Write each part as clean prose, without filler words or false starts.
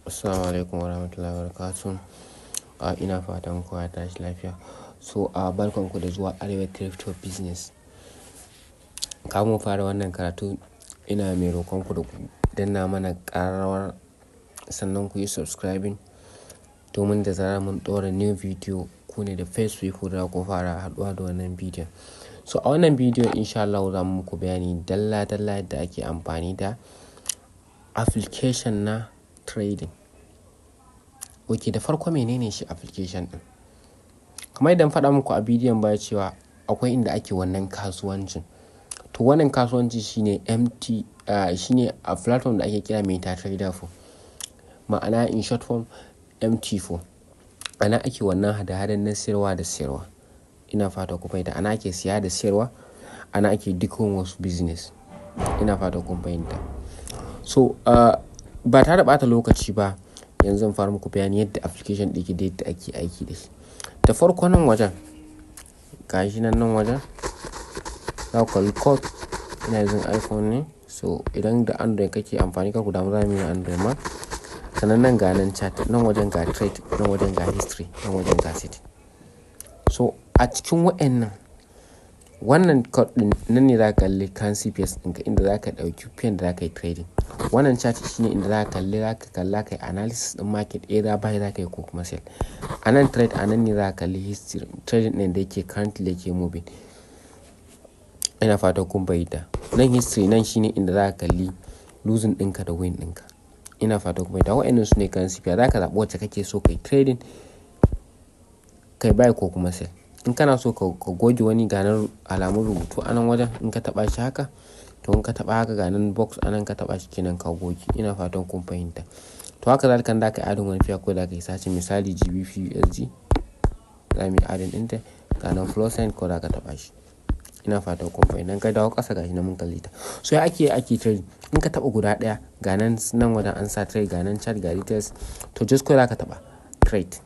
Assalamu alaikum warahmatullahi wabarakatuh. Ina fatan kowa ya tashi lafiya. So barkanku da zuwa Arewa Crypto Business. Kamun mu fara wannan karatu ina mai roƙonku da ku danna mana ƙararrawar sannan ku yi subscribing domin da zarar mun ɗora new video ku ne da first week da ku fara haɗuwa da wannan bidiyon. So a wannan bidiyo insha Allah za mu muku bayani dalla-dalla yadda ake amfani da application na trading. Ok, da farko menene shi application din? Kamar yadda faɗa muku a bidiyon baya cewa akwai inda ake wannan kasuwancin. To wannan kasuwanci shine shine a platform da ake kira MetaTrader 4. Ma'ana in short form MT4. Ana ake wannan hada-hadan na siyarwa da siyarwa. Ina fata ku fahimta. Ana ake siya da siyarwa, ana ake dukkan wasu business. Ina fata ku fahimta. So ba tare da ɓata lokaci ba, yanzu zan fara muku bayani yadda application ɗin da yadda ake aiki da shi. Da farko nan wajen, gashi nan wajen, za ku kalli code. Ina using iPhone ne, so idan da Android kake amfani ka ku damu za mu yi Android ma. Sannan nan ga nan chat, nan wajen ga trade, nan wajen ga history, nan wajen ga setting. So a cikin wannan code din nan ne za ka kalli currency pairs ɗinka inda za ka ɗauki pen da za ka yi trading. Wannan chat shine inda za ka kalla kai analysis din market either buy za ka yi ko kuma sell. A nan trade a nan ne za ka kalli history trading ɗin da yake currently yake moving. Ina fata kun bayyana. Nan history nan shine inda za ka kalli losing ɗinka da win ɗinka. Ina fata kun bayyana. Wa'annan su ne currency pair. Za ka zaɓi wacce kake so kai trading, kai buy ko kuma sell. In kana so ka goge wani ganar alamun rubutu a nan wajen, in ka taɓa shi haka, to in ka taɓa haka ganin box a nan ka taɓa shi kenan ka goge. Ina fatan kun fahimta. To haka zalika da ka adin wani fiya ko da ka yi sace misali GBP USD, za mu yi adin ɗinta ganin flow sign ko da ka taɓa shi. Ina fatan kun fahimta. Ka dawo ƙasa gashi na mun kalli ta. So ya ake trading. In ka taɓa guda ɗaya ganan nan wajen an sa trade ganan chat ga details, to just ko da ka taɓa trade.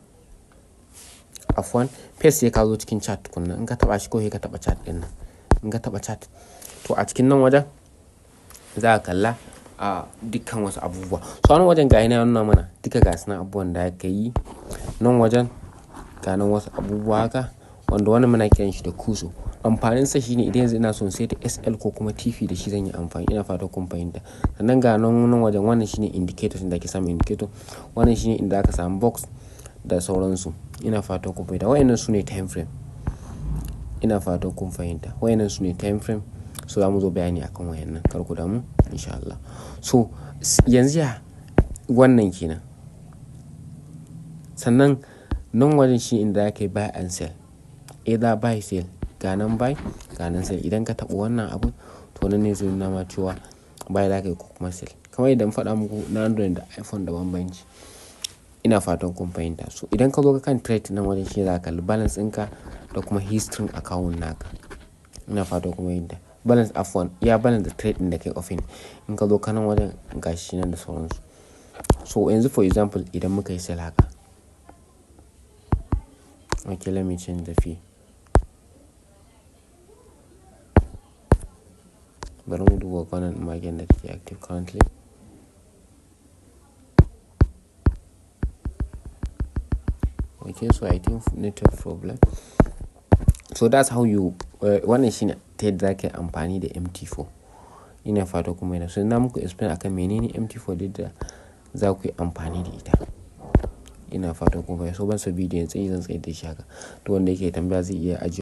Afwan paste sai ka zo cikin chat tukunna. In ka taɓa shi ko sai ka taɓa chat ɗin nan. In ka taɓa chat, to a cikin nan wajen za ka kalla dukkan wasu abubuwa. So a nan wajen ga yana nuna mana duka ga sunan abubuwan da aka yi. Nan wajen ga nan wasu abubuwa haka wanda wani muna kiran shi da kuso. Amfaninsa shine idan yanzu ina son sai ta SL ko kuma TP da shi zan yi amfani. Ina fata kun fahimta. Sannan ga nan wajen wannan shine indicator da ake samun indicator. Wannan shine inda aka samu box da sauransu. Ina fata kun fahimta. Wayannan su ne time frame. Ina fata kun fahimta. Wayannan su ne time frame. So za mu zo bayani akan wayannan. Kar ku damu insha Allah. So yanzu ya wannan kenan. Sannan nan wajen shi inda aka yi buy and sell. Either buy sell, ganan buy, ganan sell. Idan ka taɓa wannan abu, to nan ne zai nuna ma cewa buy za ka yi ko kuma sell. Kamar yadda faɗa muku na Android da iPhone da bambanci. Ina fatan kun fahimta. So idan ka zo ka kan trade nan wajen shi za ka kalli balance ɗinka da kuma history account naka. Ina fatan kun fahimta. Balance F1 ya balance da trade ɗin da kai offin. In ka zo kanan wajen gashi nan da sauransu. So yanzu for example idan muka yi sell haka. Okay, let me change the fee. Bari mu duba kwanan market da take active currently. Okay, so I think network problem. So that's how you wannan shine ta yadda zaka yi amfani da MT4. Ina fata kuma yana so na muku explain akan menene MT4 da za ku yi amfani da ita. Ina fata kuma so ban so bidiyon zan tsaye da shi haka. To wanda yake tambaya zai iya ajiye